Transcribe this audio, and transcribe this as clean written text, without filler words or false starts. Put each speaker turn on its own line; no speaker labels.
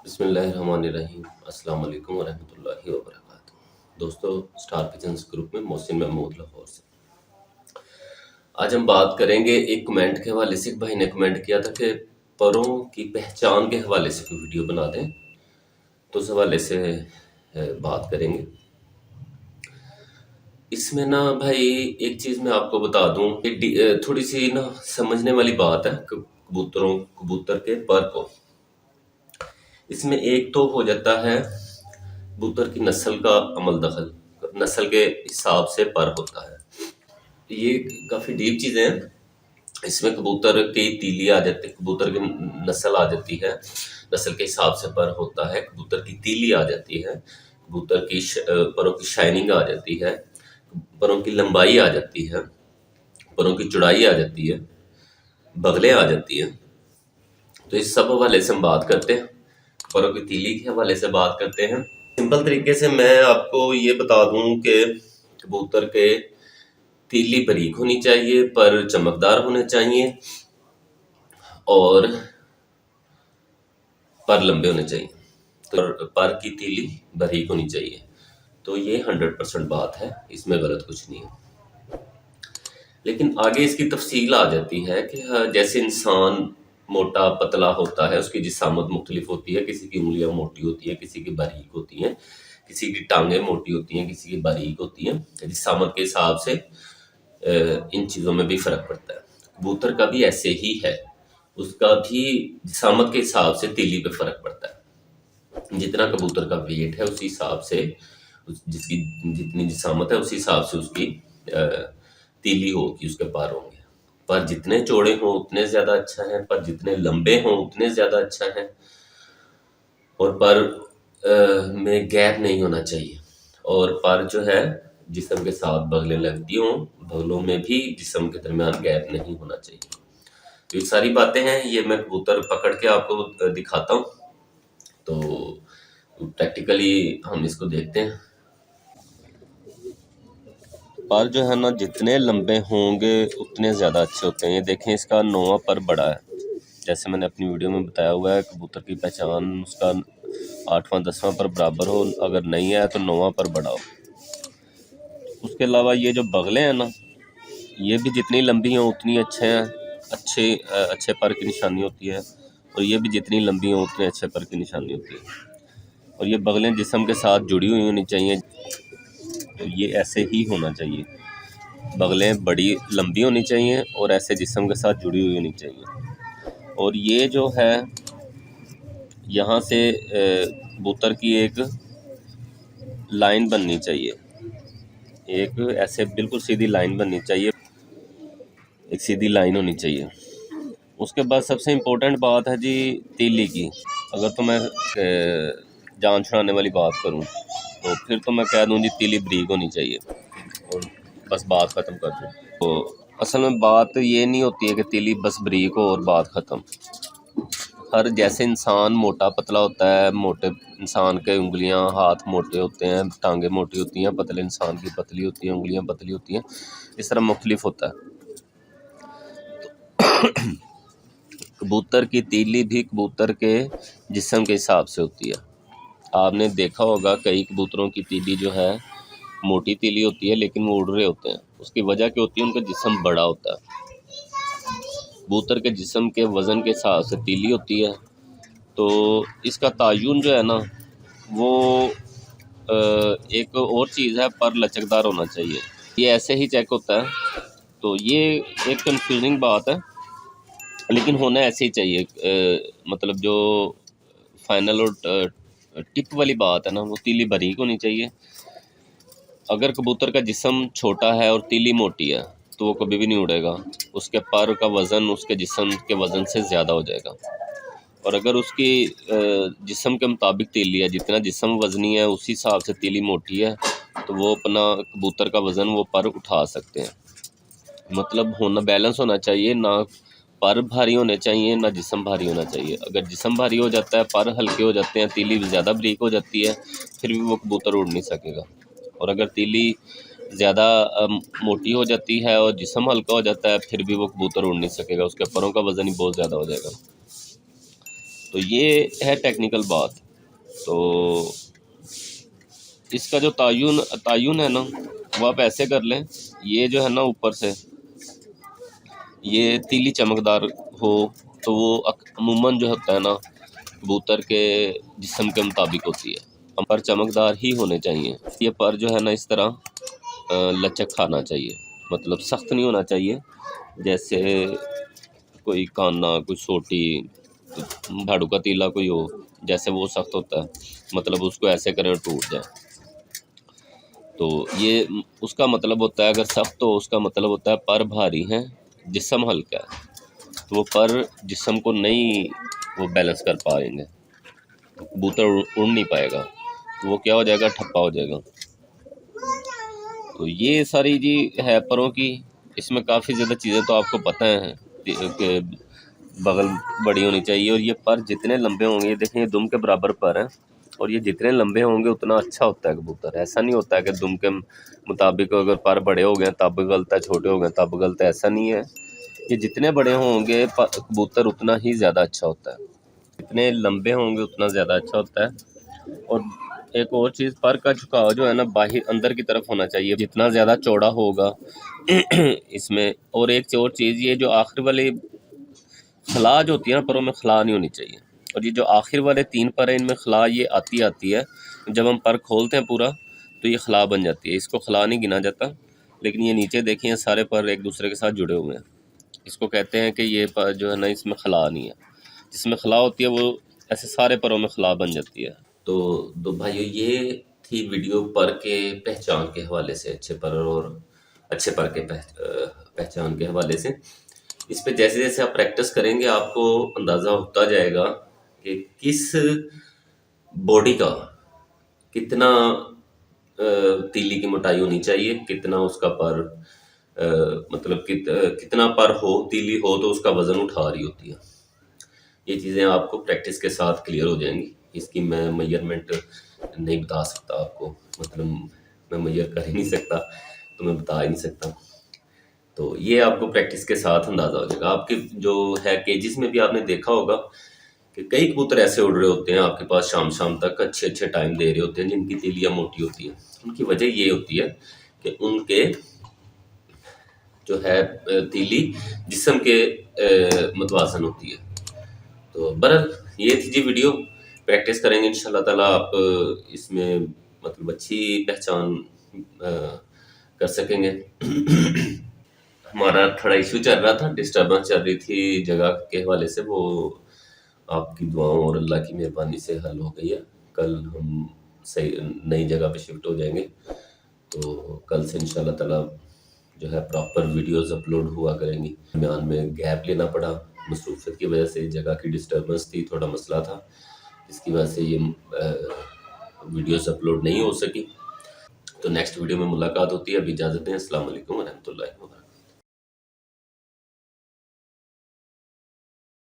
बिस्मिल्लाहिर्रहमानिर्रहीम। अस्सलाम वालेकुम वरहमतुल्लाहि वबरकातुहू। दोस्तों, स्टार किचन्स ग्रुप में मोहसिन महमूद लाहौर से आज हम बात करेंगे। एक कमेंट के हवाले से एक भाई ने कमेंट किया था कि परों की पहचान के हवाले से कोई वीडियो बना दें, तो उस हवाले से बात करेंगे। इसमें ना भाई एक चीज़ मैं आपको बता दूं कि थोड़ी सी ना समझने वाली बात है। कबूतर के पर को इसमें एक तो हो जाता है कबूतर की नस्ल का अमल दखल, नस्ल के हिसाब से पर होता है। ये काफ़ी डीप चीज़ें हैं। इसमें कबूतर की तीली आ जाती है, कबूतर की नस्ल आ जाती है, नस्ल के हिसाब से पर होता है। कबूतर की तीली आ जाती है, कबूतर की परों की शाइनिंग आ जाती है, परों की लंबाई आ जाती है, परों की चौड़ाई आ जाती है, बगलें आ जाती हैं। तो इस सब हवाले से हम बात करते हैं, परों की तीली के हवाले से बात करते हैं। सिंपल तरीके से मैं आपको ये बता दूं कि कबूतर के तीली बारीक होनी चाहिए, पर चमकदार होने चाहिए और पर लंबे होने चाहिए। तो पर की तीली बारीक होनी चाहिए। तो ये 100% बात है, इसमें गलत कुछ नहीं है। लेकिन आगे इसकी तफसील आ जाती है कि जैसे इंसान मोटा पतला होता है, उसकी जिसामत मुख्तलिफ होती है। किसी की उंगलियां मोटी होती है, किसी की बारीक होती हैं, किसी की टांगें मोटी होती हैं, किसी की बारीक होती हैं। जिसामत के हिसाब से इन चीज़ों में भी फ़र्क पड़ता है। कबूतर का भी ऐसे ही है, उसका भी जिसामत के हिसाब से तीली पे फ़र्क पड़ता है। जितना कबूतर का वेट है उसी हिसाब से, जिसकी जितनी जिसामत है उसी हिसाब से उसकी तीली होगी, उसके पर होंगे। पर जितने चौड़े हों उतने ज़्यादा अच्छा है, पर जितने लंबे हों उतने ज़्यादा अच्छा है। और पर में गैप नहीं होना चाहिए। और पर जो है जिस्म के साथ बगलें लगती हों, बगलों में भी जिस्म के दरमियान गैप नहीं होना चाहिए। तो ये सारी बातें हैं, ये मैं कबूतर पकड़ के आपको दिखाता हूँ। तो प्रैक्टिकली हम इसको देखते हैं। पर जो है ना, जितने लंबे होंगे उतने ज़्यादा अच्छे होते हैं। ये देखें, इसका 9वां पर बड़ा है। जैसे मैंने अपनी वीडियो में बताया हुआ है, कबूतर की पहचान उसका 8वां 10वां पर बराबर हो, अगर नहीं है तो 9वां पर बड़ा हो। उसके अलावा ये जो बगले हैं ना, ये भी जितनी लंबी हों उतनी अच्छे हैं, अच्छे पर की निशानी होती है। और ये भी जितनी लंबी हों उतने अच्छे पर की निशानी होती है। और ये बगलें जिस्म के साथ जुड़ी हुई होनी चाहिए। तो ये ऐसे ही होना चाहिए, बगलें बड़ी लंबी होनी चाहिए और ऐसे जिस्म के साथ जुड़ी हुई होनी चाहिए। और ये जो है, यहाँ से कबूतर की एक लाइन बननी चाहिए, एक ऐसे बिल्कुल सीधी लाइन बननी चाहिए, एक सीधी लाइन होनी चाहिए। उसके बाद सबसे इम्पोर्टेंट बात है जी तीली की। अगर तो मैं जान छुड़ाने वाली बात करूं तो फिर तो मैं कह दूं जी तीली बारीक होनी चाहिए और बस बात ख़त्म कर दूं। तो असल में बात ये नहीं होती है कि तीली बस बारीक हो और बात ख़त्म। हर जैसे इंसान मोटा पतला होता है, मोटे इंसान के उंगलियां हाथ मोटे होते हैं, टांगें मोटी होती हैं, पतले इंसान की पतली होती हैं, उंगलियां पतली होती हैं। इस तरह मुख्तलिफ होता है। कबूतर की तीली भी कबूतर के जिस्म के हिसाब से होती है। आपने देखा होगा कई कबूतरों की तीली जो है मोटी तीली होती है, लेकिन वो उड़ रहे होते हैं। उसकी वजह क्या होती है? उनका जिस्म बड़ा होता है। कबूतर के जिस्म के वज़न के हिसाब से तीली होती है। तो इसका तायुन जो है ना, वो एक और चीज़ है, पर लचकदार होना चाहिए। ये ऐसे ही चेक होता है। तो ये एक कंफ्यूजिंग बात है, लेकिन होना ऐसे ही चाहिए। मतलब जो फाइनल और टिप वाली बात है ना, वो तीली बारीक होनी चाहिए। अगर कबूतर का जिस्म छोटा है और तीली मोटी है तो वो कभी भी नहीं उड़ेगा। उसके पर का वज़न उसके जिस्म के वज़न से ज़्यादा हो जाएगा। और अगर उसकी जिस्म के मुताबिक तीली है, जितना जिस्म वज़नी है उसी हिसाब से तीली मोटी है, तो वो अपना कबूतर का वज़न वो पर उठा सकते हैं। मतलब होना बैलेंस होना चाहिए, ना पर भारी होने चाहिए ना जिस्म भारी होना चाहिए। अगर जिस्म भारी हो जाता है, पर हल्के हो जाते हैं, तीली ज़्यादा बारीक हो जाती है, फिर भी वो कबूतर उड़ नहीं सकेगा। और अगर तीली ज़्यादा मोटी हो जाती है और जिस्म हल्का हो जाता है, फिर भी वो कबूतर उड़ नहीं सकेगा, उसके परों का वज़न ही बहुत ज़्यादा हो जाएगा। तो ये है टेक्निकल बात। तो इसका जो तायुन है ना, वो आप ऐसे कर लें, ये जो है ना ऊपर से ये तीली चमकदार हो, तो वो अमूमन जो होता है ना कबूतर के जिस्म के मुताबिक होती है। हम पर चमकदार ही होने चाहिए। ये पर जो है ना इस तरह लचक खाना चाहिए, मतलब सख्त नहीं होना चाहिए। जैसे कोई काना, कोई सोटी, झाड़ू का तीला कोई हो, जैसे वो सख्त होता है, मतलब उसको ऐसे करें टूट जाए। तो ये उसका मतलब होता है, अगर सख्त तो उसका मतलब होता है पर भारी है, जिस्म हल्का है, तो वो पर जिस्म को नहीं वो बैलेंस कर पाएंगे, तो कबूतर उड़ नहीं पाएगा, तो वो क्या हो जाएगा, ठप्पा हो जाएगा। तो ये सारी जी है परों की। इसमें काफ़ी ज़्यादा चीज़ें तो आपको पता हैं कि बगल बड़ी होनी चाहिए, और ये पर जितने लंबे होंगे, ये देखें ये दुम के बराबर पर हैं, और ये जितने लंबे होंगे उतना अच्छा होता है कबूतर। ऐसा नहीं होता है कि दुम के मुताबिक अगर पर बड़े हो गए तब गलता है, छोटे हो गए तब गलता है, ऐसा नहीं है। ये जितने बड़े होंगे कबूतर उतना ही ज़्यादा अच्छा होता है, जितने लंबे होंगे उतना ज़्यादा अच्छा होता है। और एक और चीज़, पर का झुकाव जो है ना बाहर अंदर की तरफ होना चाहिए, जितना ज़्यादा चौड़ा होगा इसमें। और एक और चीज़, ये जो आखिर वाली खला जो होती है ना परों में, खला नहीं होनी चाहिए। और ये जो आखिर वाले 3 पर हैं इनमें खला ये आती है। जब हम पर खोलते हैं पूरा तो ये खला बन जाती है, इसको खला नहीं गिना जाता। लेकिन ये नीचे देखिए सारे पर एक दूसरे के साथ जुड़े हुए हैं, इसको कहते हैं कि ये पर जो है ना इसमें खला नहीं है। जिसमें खला होती है वो ऐसे सारे परों में खला बन जाती है। तो भाइयों ये थी वीडियो पर के पहचान के हवाले से, अच्छे पर और अच्छे पर के पहचान के हवाले से। इस पे जैसे जैसे आप प्रैक्टिस करेंगे आपको अंदाज़ा होता जाएगा कि किस बॉडी का कितना तीली की मोटाई होनी चाहिए, कितना उसका पर मतलब कितना पर हो, तीली हो तो उसका वज़न उठा रही होती है। ये चीज़ें आपको प्रैक्टिस के साथ क्लियर हो जाएंगी। इसकी मैं मेजरमेंट नहीं बता सकता आपको, मतलब मैं मेजर कर ही नहीं सकता, तो मैं बता ही नहीं सकता। तो ये आपको प्रैक्टिस के साथ अंदाज़ा हो जाएगा। आपके जो है केजेस में भी आपने देखा होगा कि कई कबूतर ऐसे उड़ रहे होते हैं आपके पास शाम शाम तक, अच्छे अच्छे टाइम दे रहे होते हैं, जिनकी तीलियाँ मोटी होती हैं। उनकी वजह ये होती है कि उनके जो है तीली जिस्म के मुतवाज़न होती है। तो बहरहाल ये थी जी वीडियो। प्रैक्टिस करेंगे इंशाल्लाह ताला आप इसमें मतलब अच्छी पहचान कर सकेंगे। हमारा थोड़ा इशू चल रहा था, डिस्टर्बेंस चल रही थी जगह के हवाले से, वो आपकी दुआओं और अल्लाह की मेहरबानी से हल हो गई है। कल हम सही नई जगह पे शिफ्ट हो जाएंगे, तो कल से इंशाल्लाह ताला जो है प्रॉपर वीडियोस अपलोड हुआ करेंगी। दरमियान में गैप लेना पड़ा, मसरूफियत की वजह से, जगह की डिस्टर्बेंस थी, थोड़ा मसला था, जिसकी वजह से ये वीडियोस अपलोड नहीं हो सकी। तो नेक्स्ट वीडियो में मुलाकात होती है। अभी इजाज़त दें। अस्सलाम वालेकुम व रहमतुल्लाहि व बरकातहू।